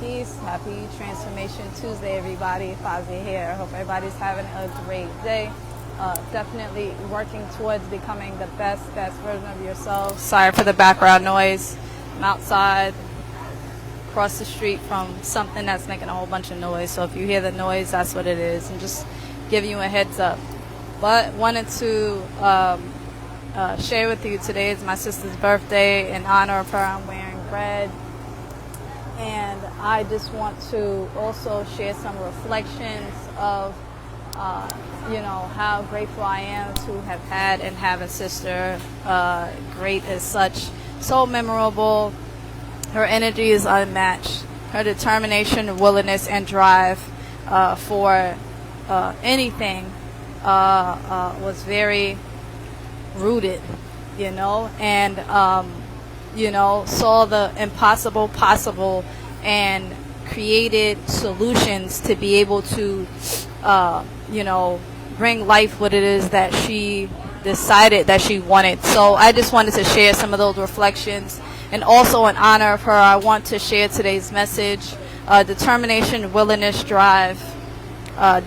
peace. Happy Transformation Tuesday, everybody. Fozzie here. Hope everybody's having a great day. Definitely working towards becoming the best version of yourself. Sorry for the background noise. I'm outside, across the street from something that's making a whole bunch of noise. So if you hear the noise, that's what it is. And just giving you a heads up. But wanted to share with you, today is my sister's birthday. In honor of her, I'm wearing red. And I just want to also share some reflections of, how grateful I am to have had and have a sister, great as such, so memorable. Her energy is unmatched. Her determination, willingness, and drive for anything was very rooted, and saw the impossible possible and created solutions to be able to, bring life what it is that she decided that she wanted. So I just wanted to share some of those reflections. And also in honor of her, I want to share today's message, determination, willingness, drive.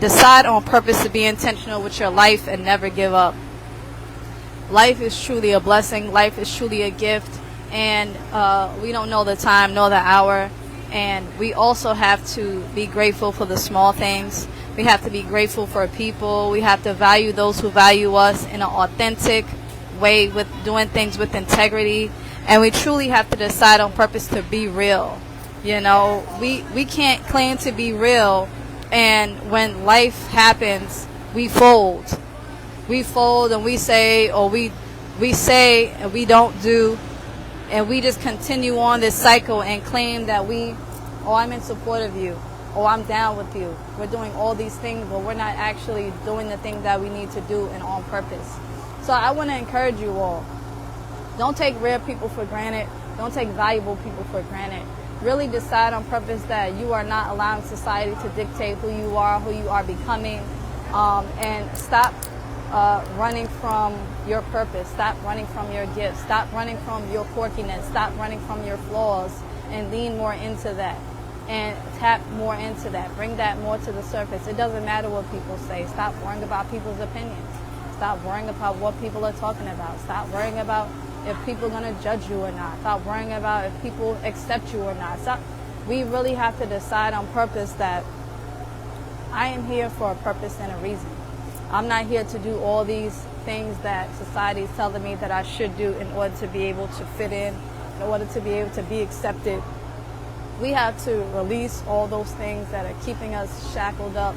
Decide on purpose to be intentional with your life and never give up. Life is truly a blessing. Life is truly a gift. And we don't know the time nor the hour. And we also have to be grateful for the small things. We have to be grateful for people. We have to value those who value us in an authentic way, with doing things with integrity. And we truly have to decide on purpose to be real. We can't claim to be real, and when life happens, we fold. We fold and we say, or we say and we don't do, and we just continue on this cycle and claim that I'm in support of you, or I'm down with you. We're doing all these things, but we're not actually doing the things that we need to do and on purpose. So I want to encourage you all. Don't take rare people for granted. Don't take valuable people for granted. Really decide on purpose that you are not allowing society to dictate who you are becoming, and stop running from your purpose. Stop running from your gifts. Stop running from your quirkiness. Stop running from your flaws, and lean more into that and tap more into that. Bring that more to the surface. It doesn't matter what people say. Stop worrying about people's opinions. Stop worrying about what people are talking about. Stop worrying about if people are going to judge you or not. Stop worrying about if people accept you or not. We really have to decide on purpose that I am here for a purpose and a reason. I'm not here to do all these things that society is telling me that I should do in order to be able to fit in order to be able to be accepted. We have to release all those things that are keeping us shackled up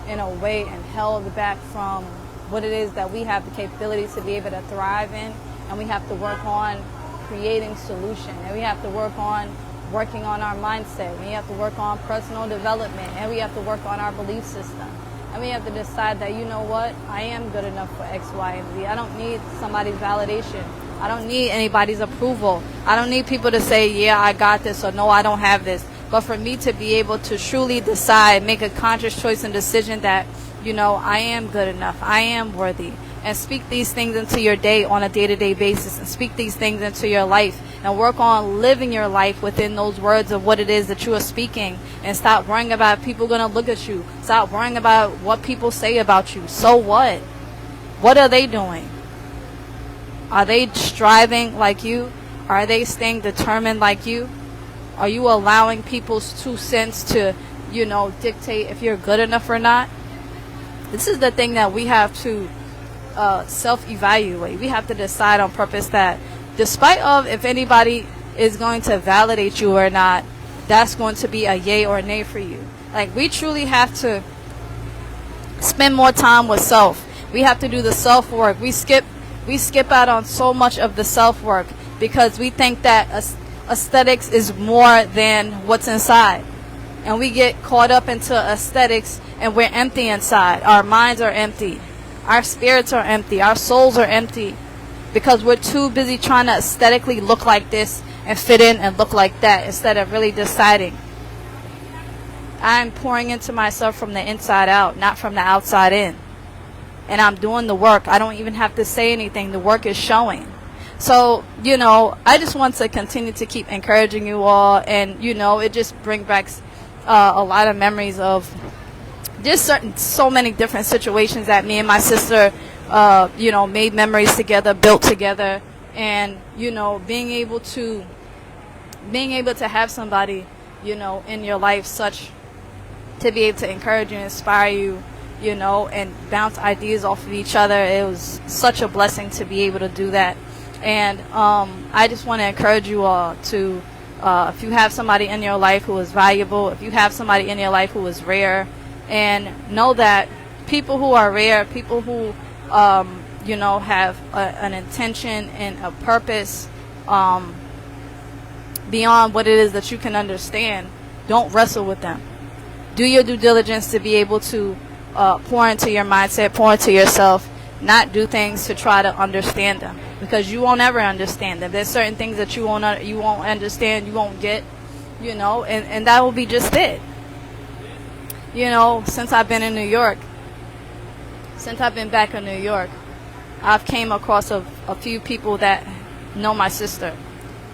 in a way and held back from what it is that we have the capability to be able to thrive in. And we have to work on creating solution. And we have to work on working on our mindset. We have to work on personal development. And we have to work on our belief system. And we have to decide that, I am good enough for X, Y, and Z. I don't need somebody's validation. I don't need anybody's approval. I don't need people to say, yeah, I got this, or no, I don't have this. But for me to be able to truly decide, make a conscious choice and decision that, I am good enough. I am worthy. And speak these things into your day on a day-to-day basis, and speak these things into your life, and work on living your life within those words of what it is that you are speaking, and stop worrying about people going to look at you. Stop worrying about what people say about you. So what? What are they doing? Are they striving like you? Are they staying determined like you? Are you allowing people's 2 cents to, dictate if you're good enough or not? This is the thing that we have to self-evaluate. We have to decide on purpose that despite of if anybody is going to validate you or not, that's going to be a yay or nay for you. Like, we truly have to spend more time with self. We have to do the self-work. We skip out on so much of the self-work because we think that aesthetics is more than what's inside. And we get caught up into aesthetics and we're empty inside. Our minds are empty. Our spirits are empty. Our souls are empty because we're too busy trying to aesthetically look like this and fit in and look like that instead of really deciding. I'm pouring into myself from the inside out, not from the outside in. And I'm doing the work. I don't even have to say anything. The work is showing. So, I just want to continue to keep encouraging you all. And, it just brings back a lot of memories of just so many different situations that me and my sister, made memories together, built together, and being able to have somebody, in your life, to be able to encourage you, inspire you, and bounce ideas off of each other. It was such a blessing to be able to do that. And I just want to encourage you all to, if you have somebody in your life who is valuable, if you have somebody in your life who is rare, and know that people who are rare, people who, have an intention and a purpose beyond what it is that you can understand, don't wrestle with them. Do your due diligence to be able to pour into your mindset, pour into yourself, not do things to try to understand them, because you won't ever understand them. There's certain things that you won't understand, you won't get, and that will be just it. Since I've been in New York, since I've been back in New York, I've came across a few people that know my sister,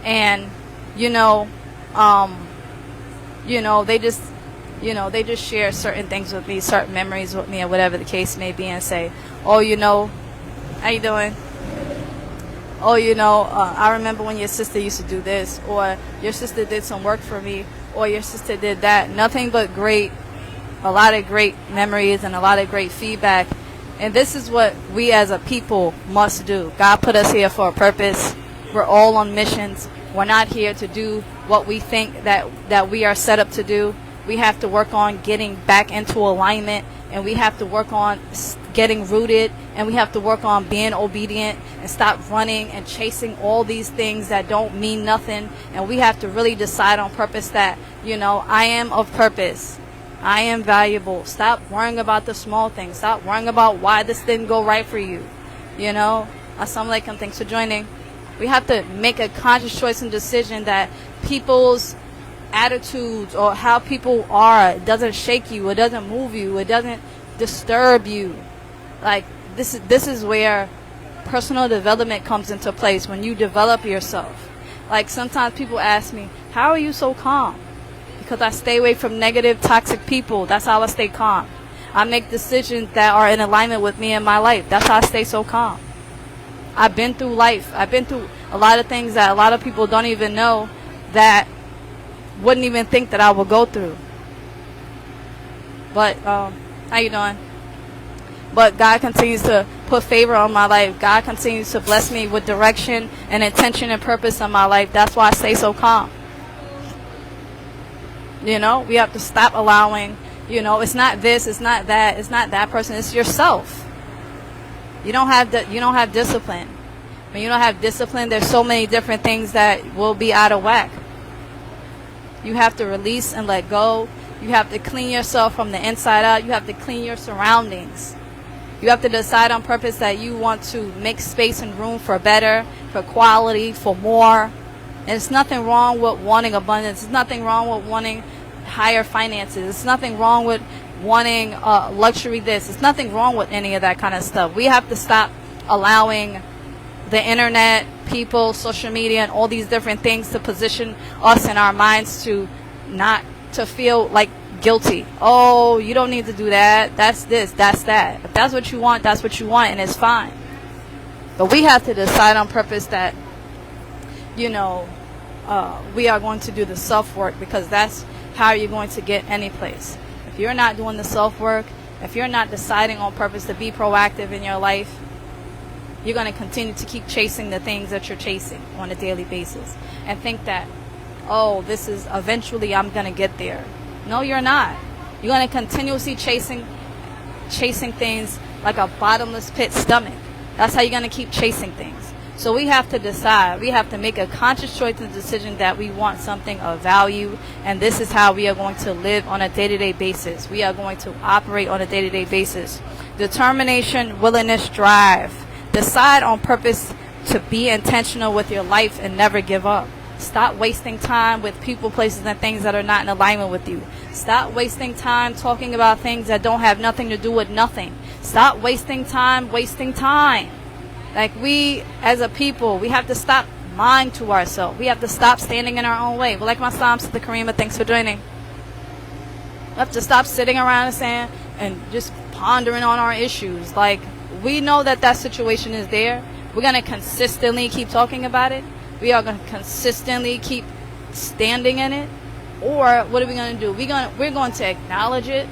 and they just share certain things with me, certain memories with me, or whatever the case may be, and say, oh, how you doing? Oh, I remember when your sister used to do this, or your sister did some work for me, or your sister did that. Nothing but a lot of great memories and a lot of great feedback. And this is what we as a people must do. God put us here for a purpose. We're all on missions. We're not here to do what we think that we are set up to do. We have to work on getting back into alignment, and we have to work on getting rooted, and we have to work on being obedient and stop running and chasing all these things that don't mean nothing. And we have to really decide on purpose that, I am of purpose. I am valuable. Stop worrying about the small things. Stop worrying about why this didn't go right for you. Assalamu alaikum. Thanks for joining. We have to make a conscious choice and decision that people's attitudes or how people are, it doesn't shake you, it doesn't move you, it doesn't disturb you. Like this is where personal development comes into place, when you develop yourself. Like sometimes people ask me, how are you so calm? Because I stay away from negative, toxic people. That's how I stay calm. I make decisions that are in alignment with me and my life. That's how I stay so calm. I've been through life. I've been through a lot of things that a lot of people don't even know, that wouldn't even think that I would go through. But how you doing? But God continues to put favor on my life. God continues to bless me with direction and intention and purpose in my life. That's why I stay so calm. We have to stop allowing, it's not this, it's not that, it's not that person, it's yourself. You don't have discipline. When you don't have discipline, there's so many different things that will be out of whack. You have to release and let go. You have to clean yourself from the inside out. You have to clean your surroundings. You have to decide on purpose that you want to make space and room for better, for quality, for more. And there's nothing wrong with wanting abundance. There's nothing wrong with wanting higher finances. There's nothing wrong with wanting luxury this. There's nothing wrong with any of that kind of stuff. We have to stop allowing the internet, people, social media, and all these different things to position us in our minds to feel like guilty. Oh, you don't need to do that. That's this, that's that. If that's what you want, that's what you want, and it's fine. But we have to decide on purpose that, we are going to do the self-work, because that's how you're going to get any place. If you're not doing the self-work, if you're not deciding on purpose to be proactive in your life, you're going to continue to keep chasing the things that you're chasing on a daily basis and think that, this is eventually I'm going to get there. No, you're not. You're going to continuously chasing things like a bottomless pit stomach. That's how you're going to keep chasing things. So we have to decide. We have to make a conscious choice and decision that we want something of value, and this is how we are going to live on a day-to-day basis. We are going to operate on a day-to-day basis. Determination, willingness, drive. Decide on purpose to be intentional with your life and never give up. Stop wasting time with people, places, and things that are not in alignment with you. Stop wasting time talking about things that don't have nothing to do with nothing. Stop wasting time wasting time. Like, we as a people, we have to stop lying to ourselves. We have to stop standing in our own way. Well, like my Psalms to the Karima, thanks for joining. We have to stop sitting around and saying and just pondering on our issues. Like, we know that that situation is there. We're going to consistently keep talking about it. We are going to consistently keep standing in it. Or what are we going to do? We're going to acknowledge it,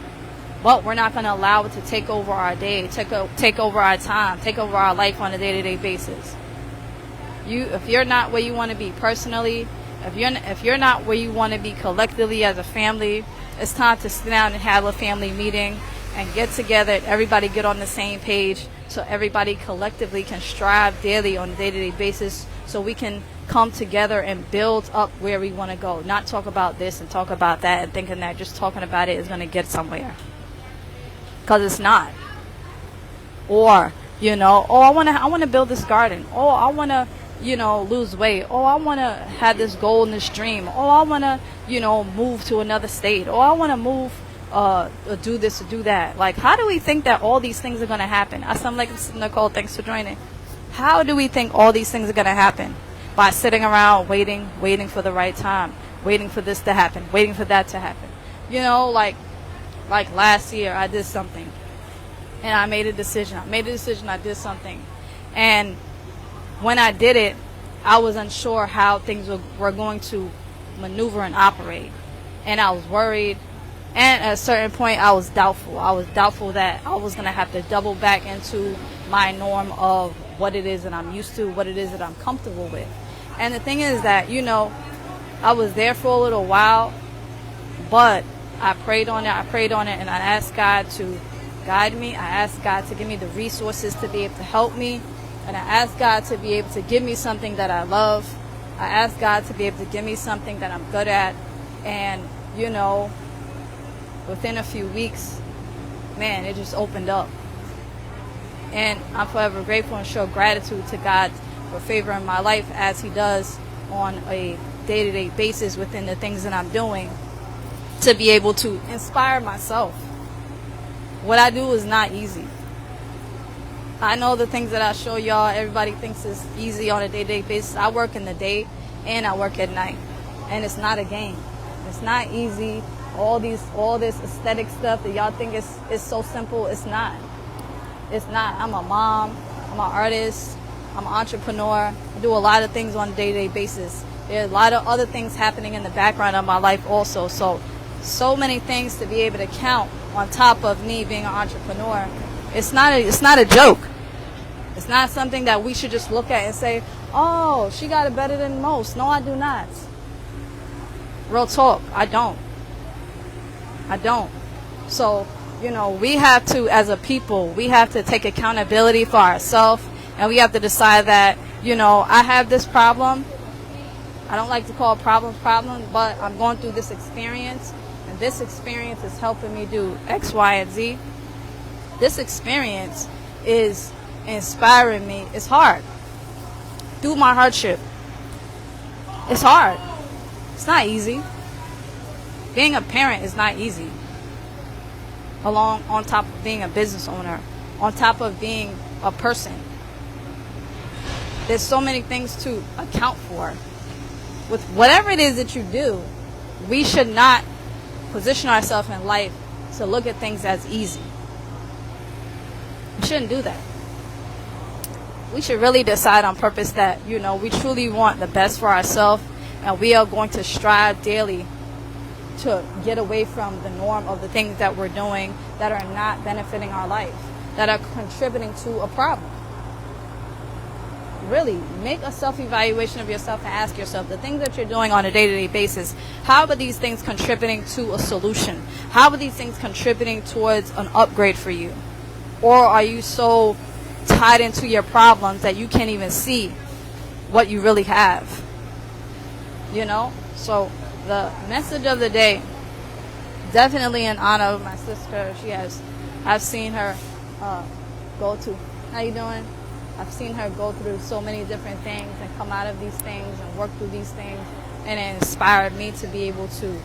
but we're not going to allow it to take over our day, take over our time, take over our life on a day-to-day basis. If you're not where you want to be personally, if you're not where you want to be collectively as a family, it's time to sit down and have a family meeting and get together and everybody get on the same page so everybody collectively can strive daily on a day-to-day basis so we can come together and build up where we want to go. Not talk about this and talk about that and thinking that just talking about it is going to get somewhere. Because it's not. Or, oh, I want to build this garden. Oh, I want to, lose weight. Oh, I want to have this goal and this dream. Oh, I want to, move to another state. Oh, I want to move, do this or do that. Like, how do we think that all these things are going to happen? I'm like, Nicole, thanks for joining. How do we think all these things are going to happen? By sitting around waiting for the right time, waiting for this to happen, waiting for that to happen. Like last year I did something and I made a decision. I did something. And when I did it, I was unsure how things were going to maneuver and operate. And I was worried. And at a certain point, I was doubtful. I was doubtful that I was going to have to double back into my norm of what it is that I'm used to, what it is that I'm comfortable with. And the thing is that, I was there for a little while, but I prayed on it, and I asked God to guide me. I asked God to give me the resources to be able to help me. And I asked God to be able to give me something that I love. I asked God to be able to give me something that I'm good at. And, within a few weeks, man, it just opened up. And I'm forever grateful and show gratitude to God for favoring my life as He does on a day-to-day basis within the things that I'm doing to be able to inspire myself. What I do is not easy. I know the things that I show y'all, everybody thinks is easy on a day-to-day basis. I work in the day and I work at night. And it's not a game. It's not easy. All this aesthetic stuff that y'all think is so simple, it's not. It's not. I'm a mom. I'm an artist. I'm an entrepreneur. I do a lot of things on a day-to-day basis. There are a lot of other things happening in the background of my life also. So many things to be able to count on top of me being an entrepreneur. It's not a joke. It's not something that we should just look at and say, oh, she got it better than most. No, I do not. Real talk, I don't. So, we have to, as a people, we have to take accountability for ourselves, and we have to decide that, I have this problem. I don't like to call problems, but I'm going through this experience, and this experience is helping me do X, Y, and Z. This experience is inspiring me. It's hard. Through my hardship. It's hard. It's not easy. Being a parent is not easy. On top of being a business owner, on top of being a person. There's so many things to account for. With whatever it is that you do, we should not position ourselves in life to look at things as easy. We shouldn't do that. We should really decide on purpose that, we truly want the best for ourselves, and we are going to strive daily to get away from the norm of the things that we're doing that are not benefiting our life, that are contributing to a problem. Really, make a self-evaluation of yourself and ask yourself the things that you're doing on a day-to-day basis, how are these things contributing to a solution? How are these things contributing towards an upgrade for you? Or are you so tied into your problems that you can't even see what you really have? So the message of the day, definitely in honor of my sister. I've seen her go to, how you doing? I've seen her go through so many different things and come out of these things and work through these things, and it inspired me to be able to,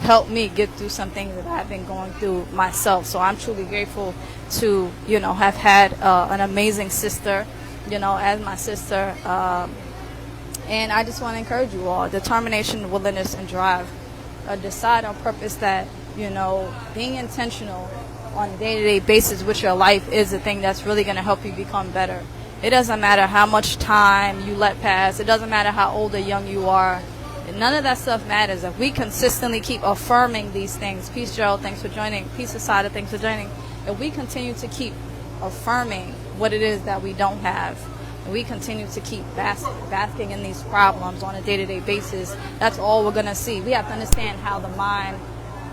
help me get through some things that I've been going through myself. So I'm truly grateful to, have had an amazing sister, as my sister. And I just want to encourage you all, determination, willingness, and drive. decide on purpose that, being intentional on a day-to-day basis with your life is the thing that's really going to help you become better. It doesn't matter how much time you let pass. It doesn't matter how old or young you are. None of that stuff matters. If we consistently keep affirming these things, Peace Gerald, thanks for joining. Peace Asada, thanks for joining. If we continue to keep affirming what it is that we don't have, and we continue to keep basking in these problems on a day-to-day basis, that's all we're going to see. We have to understand how the mind,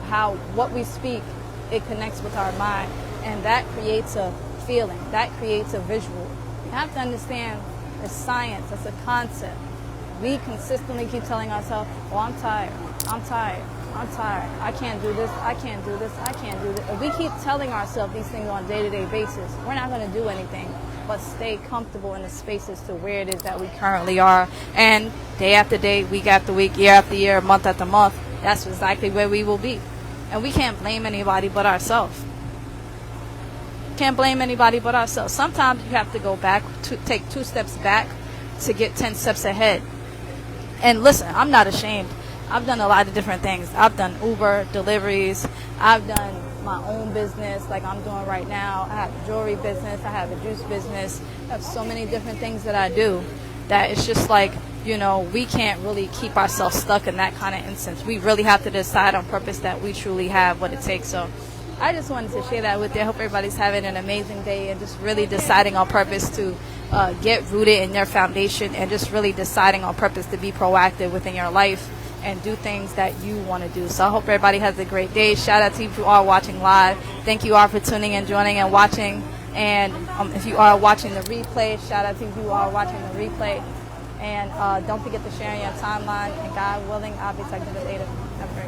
how what we speak, it connects with our mind. And that creates a feeling. That creates a visual. You have to understand it's science. It's a concept. We consistently keep telling ourselves, oh, I'm tired. I'm tired. I'm tired. I can't do this. I can't do this. I can't do this. If we keep telling ourselves these things on a day-to-day basis, we're not going to do anything but stay comfortable in the spaces to where it is that we currently are. And day after day, week after week, year after year, month after month, that's exactly where we will be. And we can't blame anybody but ourselves. Can't blame anybody but ourselves. Sometimes you have to go back, to take 2 steps back to get 10 steps ahead. And listen, I'm not ashamed. I've done a lot of different things. I've done Uber deliveries. I've done my own business like I'm doing right now. I have a jewelry business. I have a juice business. I have so many different things that I do that it's just like, we can't really keep ourselves stuck in that kind of instance. We really have to decide on purpose that we truly have what it takes. So I just wanted to share that with you. I hope everybody's having an amazing day and just really deciding on purpose to get rooted in your foundation and just really deciding on purpose to be proactive within your life and do things that you want to do. So I hope everybody has a great day. Shout out to you if you are watching live. Thank you all for tuning in, joining, and watching. And if you are watching the replay, shout out to you if you are watching the replay. And don't forget to share on your timeline. And God willing, I'll be taking the later. Have a great day.